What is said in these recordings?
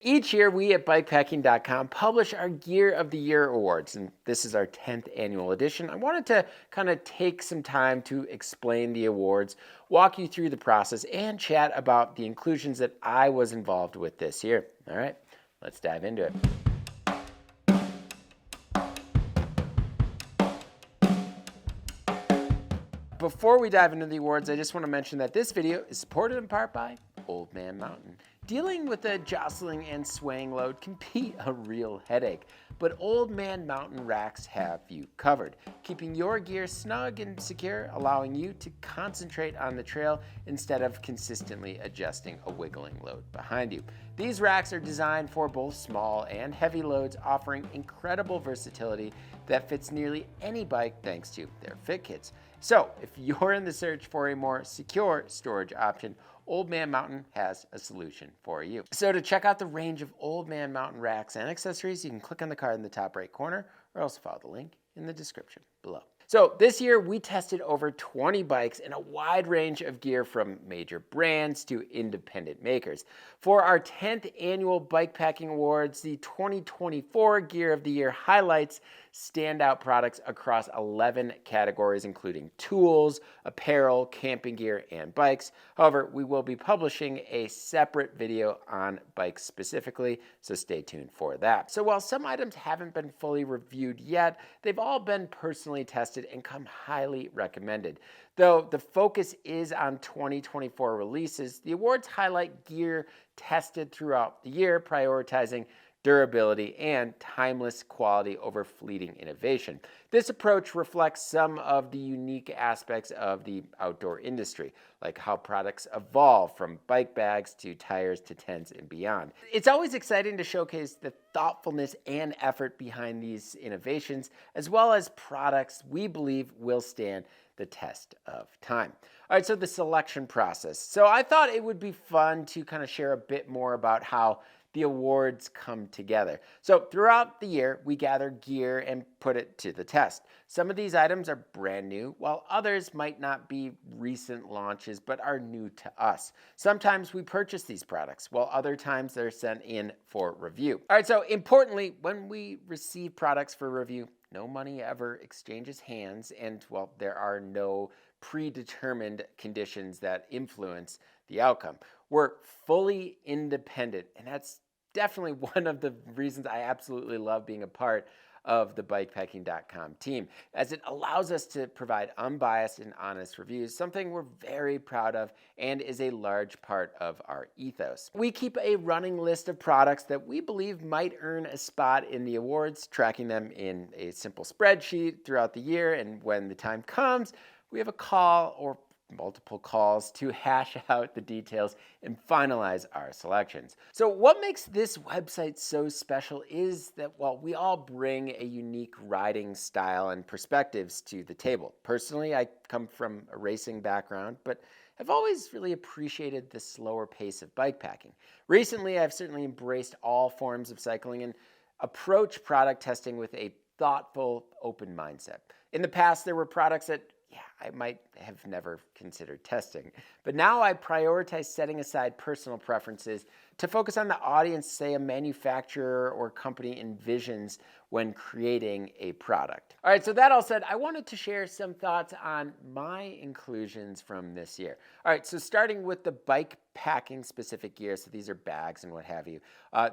Each year, we at BIKEPACKING.com publish our Gear of the Year awards, and this is our 10th annual edition. I wanted to kind of take some time to explain the awards, walk you through the process, and chat about the inclusions that I was involved with this year. All right, let's dive into it. Before we dive into the awards, I just want to mention that this video is supported in part by Old Man Mountain. Dealing with a jostling and swaying load can be a real headache, but Old Man Mountain racks have you covered, keeping your gear snug and secure, allowing you to concentrate on the trail instead of consistently adjusting a wiggling load behind you. These racks are designed for both small and heavy loads, offering incredible versatility that fits nearly any bike thanks to their fit kits. So if you're in the search for a more secure storage option, Old Man Mountain has a solution for you. So to check out the range of Old Man Mountain racks and accessories, you can click on the card in the top right corner or else follow the link in the description below. So this year we tested over 20 bikes and a wide range of gear from major brands to independent makers. For our 10th annual Bike Packing Awards, the 2024 Gear of the Year highlights standout products across 11 categories, including tools, apparel, camping gear, and bikes. However, we will be publishing a separate video on bikes specifically, so stay tuned for that. So while some items haven't been fully reviewed yet, they've all been personally tested and come highly recommended. Though the focus is on 2024 releases, the awards highlight gear tested throughout the year, prioritizing durability and timeless quality over fleeting innovation. This approach reflects some of the unique aspects of the outdoor industry, like how products evolve from bike bags to tires to tents and beyond. It's always exciting to showcase the thoughtfulness and effort behind these innovations, as well as products we believe will stand the test of time. All right, so the selection process. So I thought it would be fun to kind of share a bit more about how the awards come together. So throughout the year, we gather gear and put it to the test. Some of these items are brand new, while others might not be recent launches, but are new to us. Sometimes we purchase these products, while other times they're sent in for review. All right, so importantly, when we receive products for review, no money ever exchanges hands, and well, there are no predetermined conditions that influence the outcome. We're fully independent, and that's definitely one of the reasons I absolutely love being a part of the BIKEPACKING.com team, as it allows us to provide unbiased and honest reviews, something we're very proud of and is a large part of our ethos. We keep a running list of products that we believe might earn a spot in the awards, tracking them in a simple spreadsheet throughout the year, and when the time comes, we have a call or multiple calls to hash out the details and finalize our selections. So what makes this website so special is that while we all bring a unique riding style and perspectives to the table. Personally, I come from a racing background, but I've always really appreciated the slower pace of bike packing. Recently, I've certainly embraced all forms of cycling and approach product testing with a thoughtful, open mindset. In the past, there were products that I might have never considered testing. But now I prioritize setting aside personal preferences to focus on the audience, say a manufacturer or company envisions when creating a product. All right, so that all said, I wanted to share some thoughts on my inclusions from this year. All right, so starting with the bike packing specific gear, so these are bags and what have you.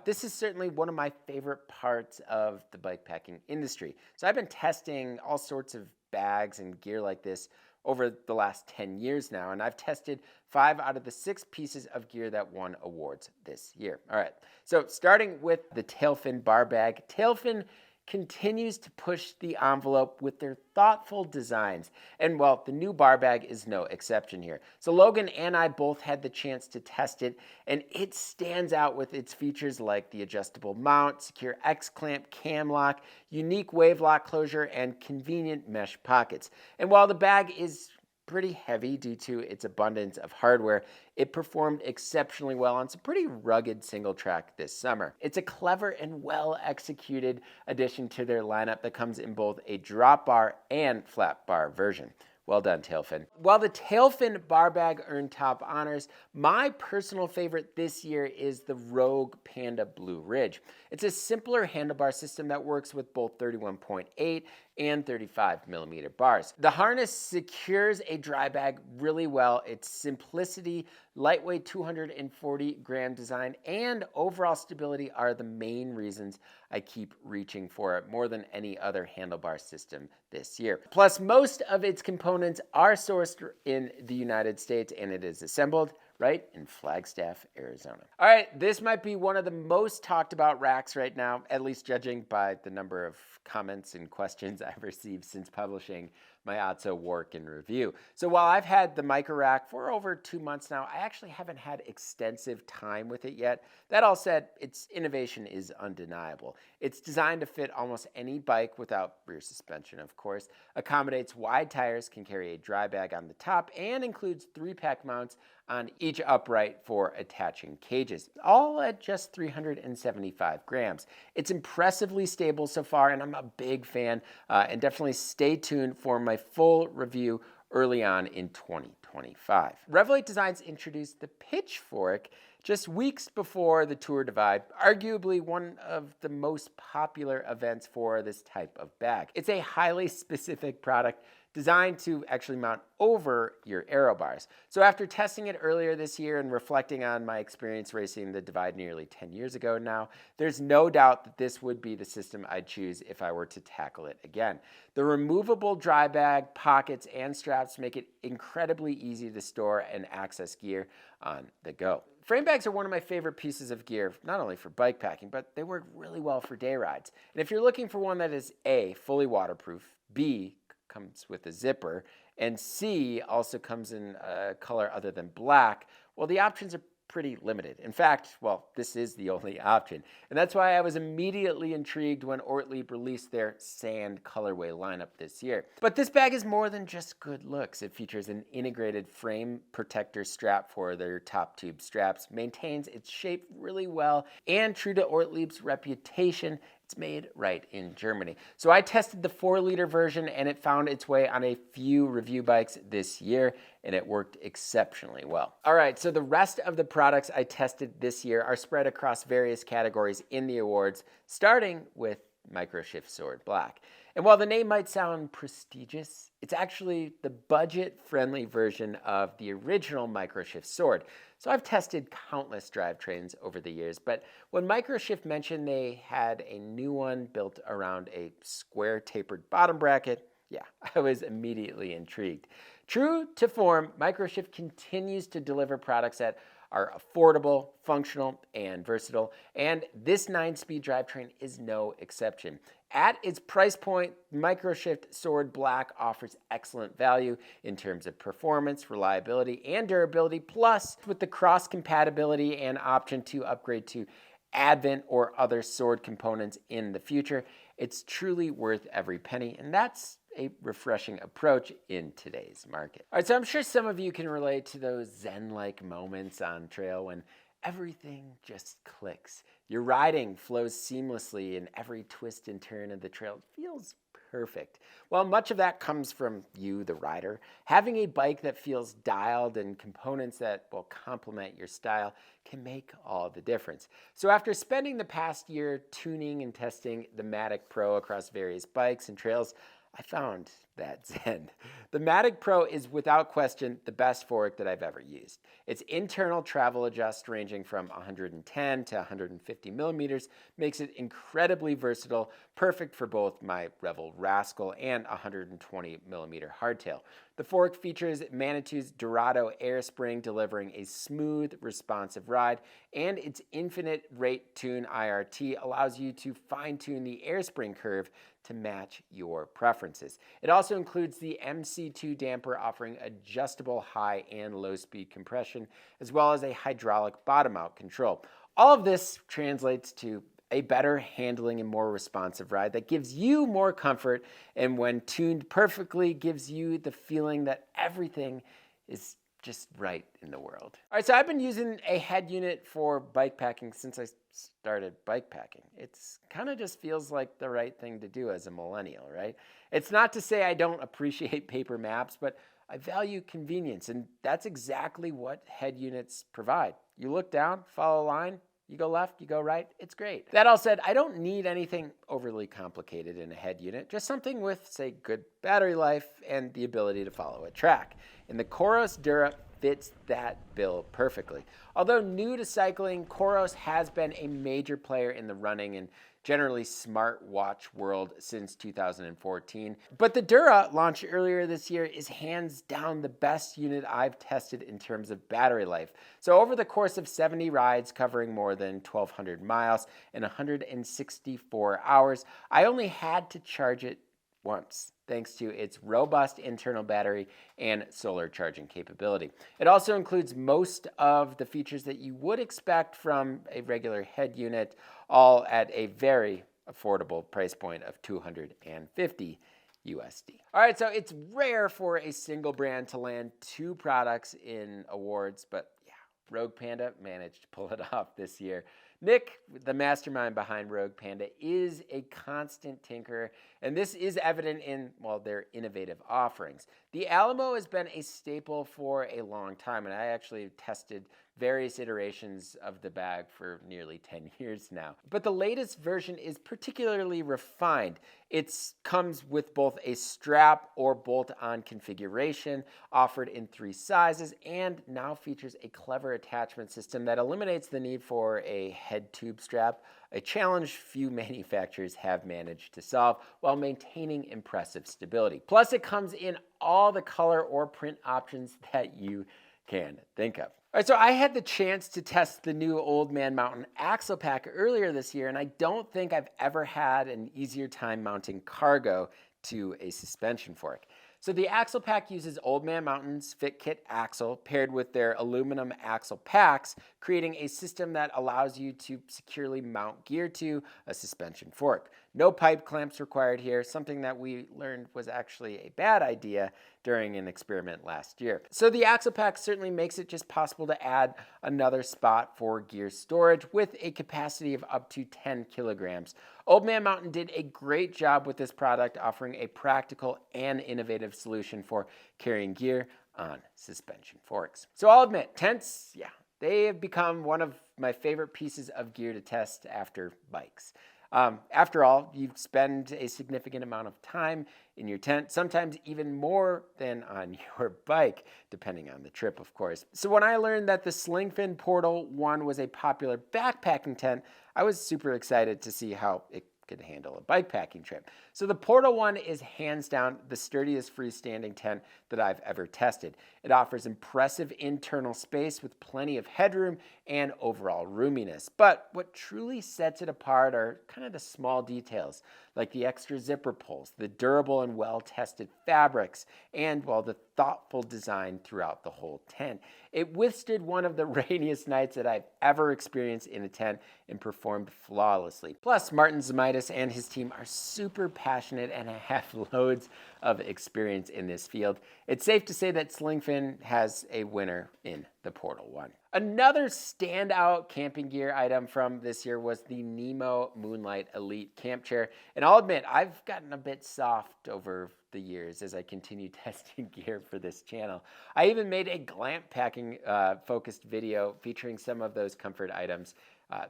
This is certainly one of my favorite parts of the bike packing industry. So I've been testing all sorts of bags and gear like this over the last 10 years now, and I've tested 5 out of the 6 pieces of gear that won awards this year. All right, so starting with the Tailfin Bar Bag, Tailfin continues to push the envelope with their thoughtful designs. And well, the new bar bag is no exception here. So Logan and I both had the chance to test it, and it stands out with its features like the adjustable mount, secure X-clamp cam lock, unique wave lock closure, and convenient mesh pockets. And while the bag is pretty heavy due to its abundance of hardware, it performed exceptionally well on some pretty rugged single track this summer. It's a clever and well executed addition to their lineup that comes in both a drop bar and flat bar version. Well done, Tailfin. While the Tailfin Bar Bag earned top honors, my personal favorite this year is the Rogue Panda Blue Ridge. It's a simpler handlebar system that works with both 31.8 and 35 millimeter bars. The harness secures a dry bag really well. Its simplicity, lightweight 240 gram design, and overall stability are the main reasons I keep reaching for it more than any other handlebar system this year. Plus, most of its components are sourced in the United States, and it is assembled right in Flagstaff, Arizona. All right, this might be one of the most talked about racks right now, at least judging by the number of comments and questions I've received since publishing my Otso work and review. So while I've had the Mica Rack for over 2 months now, I actually haven't had extensive time with it yet. That all said, its innovation is undeniable. It's designed to fit almost any bike without rear suspension, of course, accommodates wide tires, can carry a dry bag on the top, and includes 3-pack mounts on each upright for attaching cages, all at just 375 grams. It's impressively stable so far, and I'm a big fan, and definitely stay tuned for my full review early on in 2025. Revelate Designs introduced the Pitchfork just weeks before the Tour Divide, arguably one of the most popular events for this type of bag. It's a highly specific product designed to actually mount over your aero bars. So after testing it earlier this year and reflecting on my experience racing the Divide nearly 10 years ago now, there's no doubt that this would be the system I'd choose if I were to tackle it again. The removable dry bag, pockets, and straps make it incredibly easy to store and access gear on the go. Frame bags are one of my favorite pieces of gear, not only for bike packing, but they work really well for day rides. And if you're looking for one that is A, fully waterproof, B, comes with a zipper, and C, also comes in a color other than black, well, the options are pretty limited. In fact, well, this is the only option. And that's why I was immediately intrigued when Ortlieb released their sand colorway lineup this year. But this bag is more than just good looks. It features an integrated frame protector strap for their Toptube straps, maintains its shape really well, and true to Ortlieb's reputation, it's made right in Germany. So I tested the 4-liter version, and it found its way on a few review bikes this year, and it worked exceptionally well. All right, so the rest of the products I tested this year are spread across various categories in the awards, starting with Microshift Sword Black. And while the name might sound prestigious, it's actually the budget-friendly version of the original Microshift Sword. So I've tested countless drivetrains over the years, but when Microshift mentioned they had a new one built around a square tapered bottom bracket, yeah, I was immediately intrigued. True to form, Microshift continues to deliver products that are affordable, functional, and versatile, and this 9-speed drivetrain is no exception. At its price point, Microshift Sword Black offers excellent value in terms of performance, reliability, and durability, plus with the cross-compatibility and option to upgrade to Advent or other sword components in the future, it's truly worth every penny, and that's a refreshing approach in today's market. All right, so I'm sure some of you can relate to those zen-like moments on trail when everything just clicks. Your riding flows seamlessly and every twist and turn of the trail feels perfect. Well, much of that comes from you, the rider. Having a bike that feels dialed and components that will complement your style can make all the difference. So after spending the past year tuning and testing the Mattoc Pro across various bikes and trails, I found that zen. The Mattoc Pro is without question the best fork that I've ever used. Its internal travel adjust ranging from 110 to 150 millimeters makes it incredibly versatile, perfect for both my Revel Rascal and 120 millimeter hardtail. The fork features Manitou's Dorado air spring delivering a smooth, responsive ride, and its infinite rate tune IRT allows you to fine-tune the air spring curve to match your preferences. It also includes the MC2 damper offering adjustable high and low speed compression, as well as a hydraulic bottom out control. All of this translates to a better handling and more responsive ride that gives you more comfort, and when tuned perfectly gives you the feeling that everything is just right in the world. All right, so I've been using a head unit for bike packing since I started bike packing. It's kind of just feels like the right thing to do as a millennial, right? It's not to say I don't appreciate paper maps, but I value convenience, and that's exactly what head units provide. You look down, follow a line, you go left, you go right, it's great. That all said, I don't need anything overly complicated in a head unit, just something with, say, good battery life and the ability to follow a track. And the Coros Dura fits that bill perfectly. Although new to cycling, Coros has been a major player in the running and generally smartwatch world since 2014. But the Dura, launched earlier this year, is hands down the best unit I've tested in terms of battery life. So over the course of 70 rides covering more than 1,200 miles in 164 hours, I only had to charge it once, thanks to its robust internal battery and solar charging capability. It also includes most of the features that you would expect from a regular head unit, all at a very affordable price point of $250 USD. All right, so it's rare for a single brand to land two products in awards, but yeah, Rogue Panda managed to pull it off this year. Nick, the mastermind behind Rogue Panda, is a constant tinkerer, and this is evident in, well, their innovative offerings. The Alamo has been a staple for a long time, and I actually tested various iterations of the bag for nearly 10 years now. But the latest version is particularly refined. It comes with both a strap or bolt-on configuration offered in 3 sizes, and now features a clever attachment system that eliminates the need for a head tube strap, a challenge few manufacturers have managed to solve while maintaining impressive stability. Plus, it comes in all the color or print options that you can think of. All right, so I had the chance to test the new Old Man Mountain axle pack earlier this year, and I don't think I've ever had an easier time mounting cargo to a suspension fork. So the axle pack uses Old Man Mountain's Fit Kit axle paired with their aluminum axle packs, creating a system that allows you to securely mount gear to a suspension fork. No pipe clamps required here, something that we learned was actually a bad idea during an experiment last year. So the axle pack certainly makes it just possible to add another spot for gear storage with a capacity of up to 10 kilograms. Old Man Mountain did a great job with this product, offering a practical and innovative solution for carrying gear on suspension forks. So I'll admit, tents, yeah, they have become one of my favorite pieces of gear to test after bikes. After all, you spend a significant amount of time in your tent, sometimes even more than on your bike, depending on the trip, of course. So when I learned that the SlingFin Portal 1 was a popular backpacking tent, I was super excited to see how it could handle a bike packing trip. So the Portal 1 is hands down the sturdiest freestanding tent that I've ever tested. It offers impressive internal space with plenty of headroom and overall roominess. But what truly sets it apart are kind of the small details, like the extra zipper pulls, the durable and well-tested fabrics, and, well, the thoughtful design throughout the whole tent. It withstood one of the rainiest nights that I've ever experienced in a tent and performed flawlessly. Plus, Martin Zamitis and his team are super passionate and have loads of experience in this field. It's safe to say that SlingFin has a winner in the Portal 1. Another standout camping gear item from this year was the Nemo Moonlite Elite Camp Chair. And I'll admit, I've gotten a bit soft over the years as I continue testing gear for this channel. I even made a glamp packing focused video featuring some of those comfort items.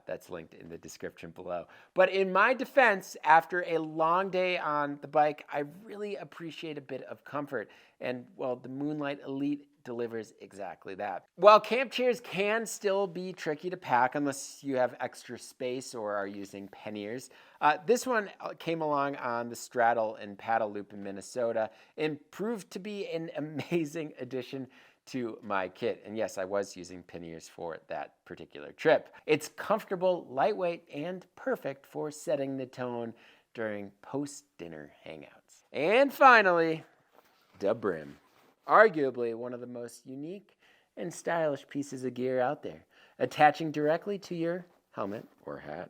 That's linked in the description below. But in my defense, after a long day on the bike, I really appreciate a bit of comfort. And, well, the Moonlite Elite delivers exactly that. While camp chairs can still be tricky to pack unless you have extra space or are using panniers, this one came along on the straddle and paddle loop in Minnesota and proved to be an amazing addition to my kit. And yes, I was using panniers for that particular trip. It's comfortable, lightweight, and perfect for setting the tone during post-dinner hangouts. And finally, the Brim. Arguably one of the most unique and stylish pieces of gear out there, attaching directly to your helmet or hat.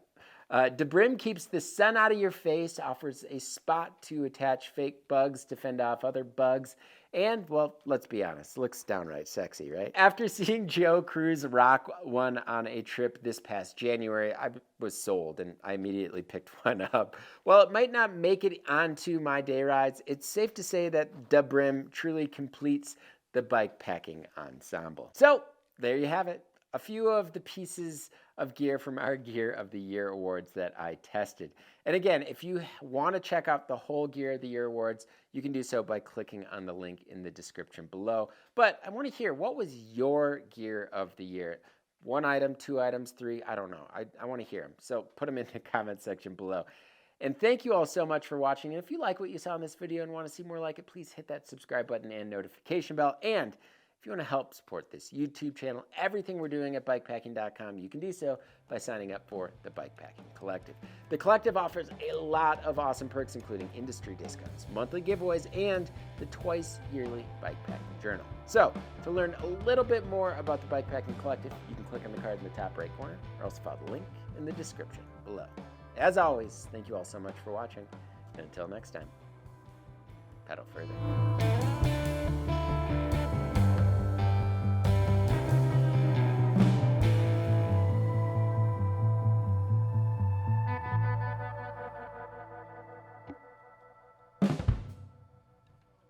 Brim keeps the sun out of your face, offers a spot to attach fake bugs to fend off other bugs, and, well, let's be honest, looks downright sexy, right? After seeing Joe Cruz rock one on a trip this past January, I was sold and I immediately picked one up. While it might not make it onto my day rides, it's safe to say that Brim truly completes the bike packing ensemble. So, there you have it. A few of the pieces of gear from our Gear of the Year awards that I tested. And again, if you want to check out the whole Gear of the Year awards, you can do so by clicking on the link in the description below. But I want to hear, what was your Gear of the Year? 1 item, 2 items, 3, I don't know. I want to hear them. So put them in the comment section below. And thank you all so much for watching. And if you like what you saw in this video and want to see more like it, please hit that subscribe button and notification bell. And if you want to help support this YouTube channel, everything we're doing at BIKEPACKING.com, you can do so by signing up for the Bikepacking Collective. The Collective offers a lot of awesome perks, including industry discounts, monthly giveaways, and the twice-yearly Bikepacking Journal. So, to learn a little bit more about the Bikepacking Collective, you can click on the card in the top right corner, or else follow the link in the description below. As always, thank you all so much for watching, and until next time, pedal further.